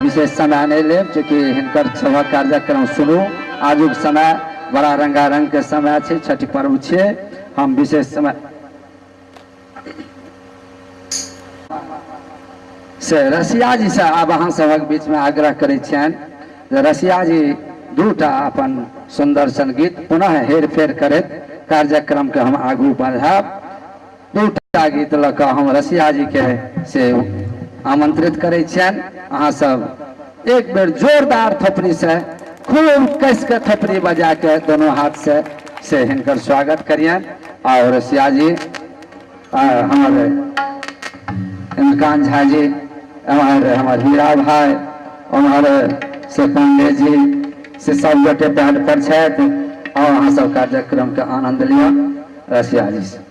विशेष समय नहीं ले चूँकि हिनकर सभा कार्यक्रम सुनू। आजुक समय बड़ा रंगारंग के समय है, छठ पर्व है। हम विशेष समय से रसिया जी से आब अहाँ सभक बीच में आग्रह करै छियनि। रसिया जी दूटा अपन सुंदर सन गीत पुनः हेर फेर करैत कार्यक्रम के हम आगू बढ़ाब। दूटा गीत लऽ कऽ हम रसिया जी के से आमंत्रित करै छियनि। अहाँ सब एक बेर जोरदार थपड़ी से खूब कस के थपड़ी बजा के दोनों हाथ से हिनकर स्वागत करियन। और रसिया जी हमारे इमकान झा जी, हमारे हीरा भाई, हमारे से पांडे जी से सब गोटे पैड पर छथि। और अहाँ सब कार्यक्रम के आनंद लिया रसिया जी से।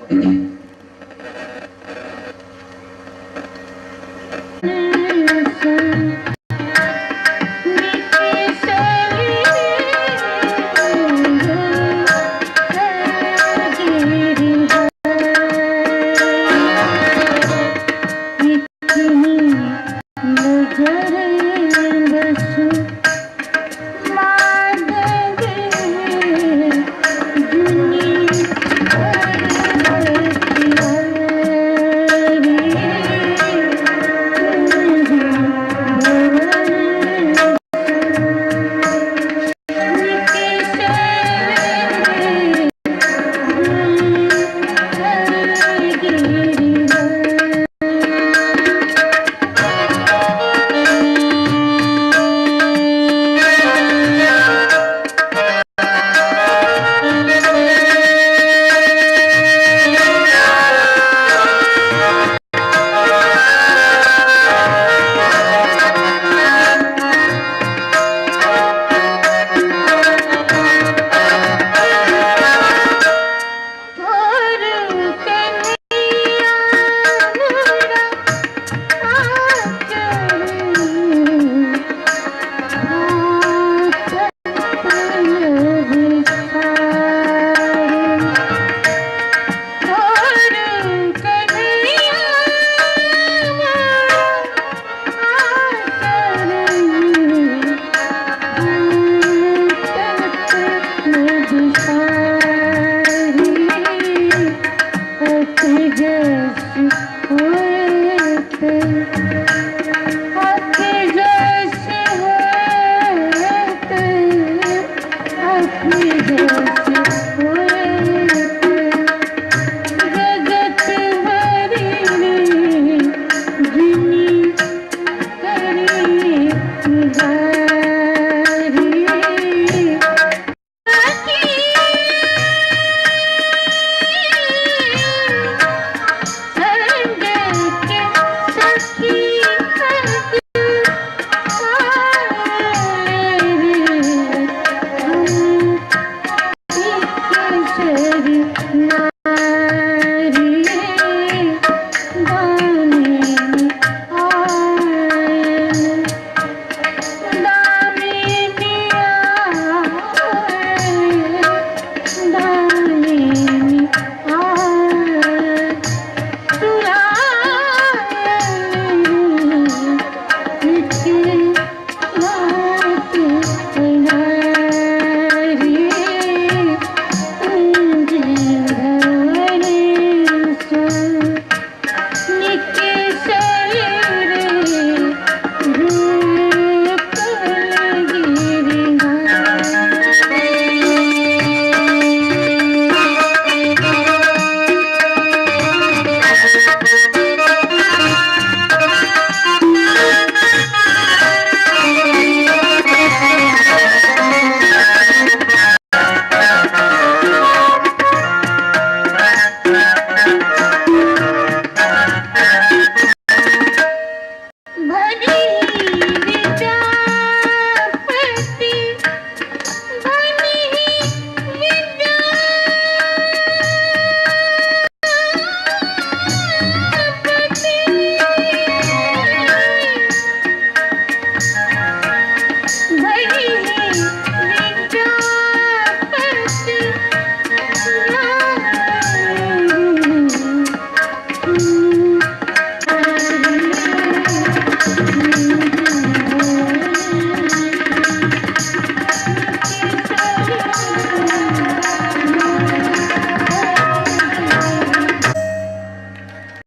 Good.